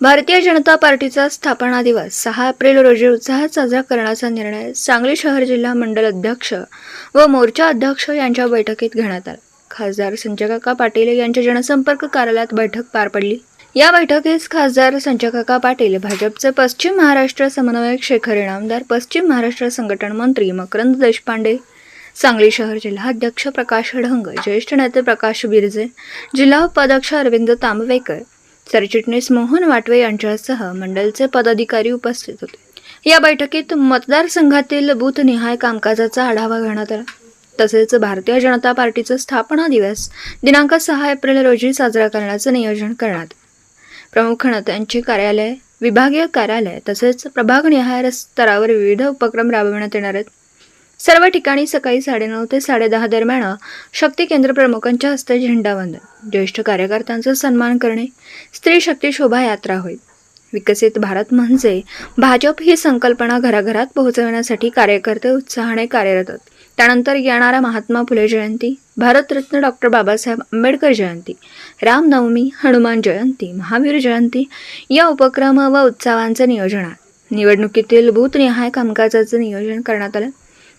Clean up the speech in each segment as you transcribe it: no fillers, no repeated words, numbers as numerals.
भारतीय जनता पार्टीचा स्थापना दिवस 6 एप्रिल रोजी उत्साहात साजरा करण्याचा निर्णय सांगली शहर जिल्हा मंडल अध्यक्ष व मोर्चा अध्यक्ष यांच्या बैठकीत घेण्यात आला। खासदार संजय काका पाटील यांच्या जनसंपर्क कार्यालयात बैठक पार पडली। या बैठकीस खासदार संजय काका पाटील, भाजपचे पश्चिम महाराष्ट्र समन्वयक शेखर इनामदार, पश्चिम महाराष्ट्र संघटन मंत्री मकरंद देशपांडे, सांगली शहर जिल्हाध्यक्ष प्रकाश ढंग, ज्येष्ठ नेते प्रकाश बिरजे, जिल्हा उपाध्यक्ष अरविंद तांबवेकर, सरचिटणीस मोहन वाटवे यांच्यासह मंडलचे पदाधिकारी उपस्थित होते। या बैठकीत मतदारसंघातील बूथनिहाय कामकाजाचा आढावा घेण्यात आला। तसेच भारतीय जनता पार्टीचा स्थापना दिवस दिनांक 6 एप्रिल रोजी साजरा करण्याचे नियोजन करण्यात आले। प्रमुख नेत्यांचे कार्यालय, विभागीय कार्यालय तसेच प्रभागनिहाय स्तरावर विविध उपक्रम राबविण्यात येणार आहेत। सर्व ठिकाणी सकाळी 9:30 ते 10:30 दरम्यान शक्ती केंद्र प्रमुखांच्या हस्ते झेंडावंदन, ज्येष्ठ कार्यकर्त्यांचा सन्मान करणे, स्त्री शक्ती शोभायात्रा होईल। विकसित भारत म्हणजे भाजप ही संकल्पना घराघरात पोहोचवण्यासाठी कार्यकर्ते उत्साहाने कार्यरत आहेत। त्यानंतर येणारा महात्मा फुले जयंती, भारतरत्न डॉक्टर बाबासाहेब आंबेडकर जयंती, रामनवमी, हनुमान जयंती, महावीर जयंती या उपक्रम व उत्सवांचे नियोजन आहे। निवडणुकीतील बूथनिहाय कामकाजाचे नियोजन करण्यात आले।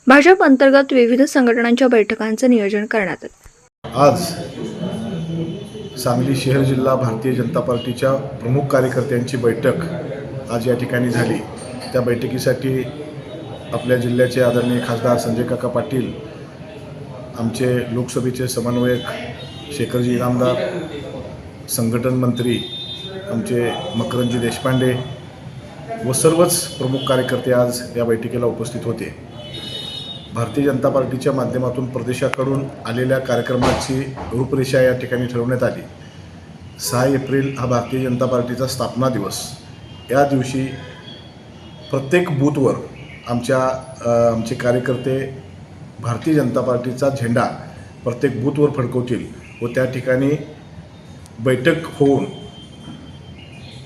भाजप अंतर्गत विविध संघटनांच्या बैठकांचे नियोजन करण्यात आले। आज सांगली शहर जिल्हा भारतीय जनता पार्टीच्या प्रमुख कार्यकर्त्यांची बैठक आज या ठिकाणी झाली। त्या बैठकीसाठी आपल्या जिल्ह्याचे आदरणीय खासदार संजय काका पाटील, आमचे लोकसभेचे समन्वयक शेखरजी इनामदार, संघटन मंत्री आमचे मकरंदजी देशपांडे व सर्वच प्रमुख कार्यकर्ते आज या बैठकीला उपस्थित होते। भारतीय जनता पार्टीच्या माध्यमातून प्रदेशाकडून आलेल्या कार्यक्रमाची रूपरेषा या ठिकाणी ठरवण्यात आली। 6 एप्रिल हा भारतीय जनता पार्टीचा स्थापना दिवस। या दिवशी प्रत्येक बूथवर आमचे कार्यकर्ते भारतीय जनता पार्टीचा झेंडा प्रत्येक बूथवर फडकवतील व त्या ठिकाणी बैठक होऊन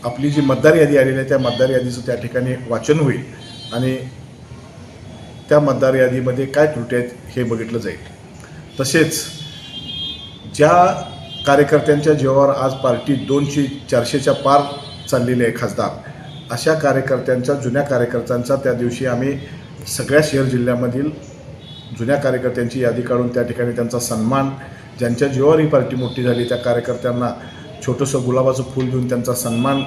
आपली जी मतदार यादी आलेली आहे त्या मतदार यादीचं त्या ठिकाणी वाचन होईल आणि त्या मतदार यादीमध्ये काय त्रुटी आहेत हे बघितलं जाईल। तसेच ज्या कार्यकर्त्यांच्या जीवावर आज पार्टी 200-400च्या पार चाललेली आहे खासदार, अशा कार्यकर्त्यांच्या, जुन्या कार्यकर्त्यांचा त्या दिवशी आम्ही सगळ्या शहर जिल्ह्यामधील जुन्या कार्यकर्त्यांची यादी काढून त्या ठिकाणी त्यांचा सन्मान, ज्यांच्या जीवावर ही पार्टी मोठी झाली त्या कार्यकर्त्यांना छोटंसं गुलाबाचं फूल देऊन त्यांचा सन्मान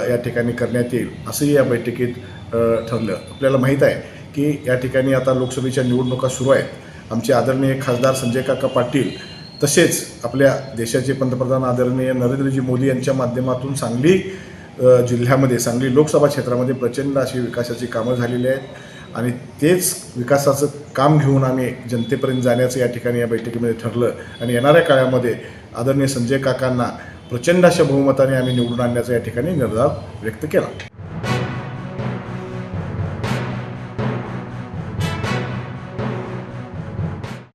या ठिकाणी करण्यात येईल असंही या बैठकीत ठरलं। आपल्याला माहीत आहे की या ठिकाणी आता लोकसभेच्या निवडणुका सुरू आहेत। आमचे आदरणीय खासदार संजय काका पाटील तसेच आपल्या देशाचे पंतप्रधान आदरणीय नरेंद्रजी मोदी यांच्या माध्यमातून सांगली जिल्ह्यामध्ये, सांगली लोकसभा क्षेत्रामध्ये प्रचंड अशी विकासाची कामं झालेली आहेत आणि तेच विकासाचं काम घेऊन आम्ही जनतेपर्यंत जाण्याचं या ठिकाणी या बैठकीमध्ये ठरलं आणि येणाऱ्या काळामध्ये आदरणीय संजय काकांना प्रचंड अशा बहुमताने आम्ही निवडून आणण्याचा या ठिकाणी निर्धार व्यक्त केला।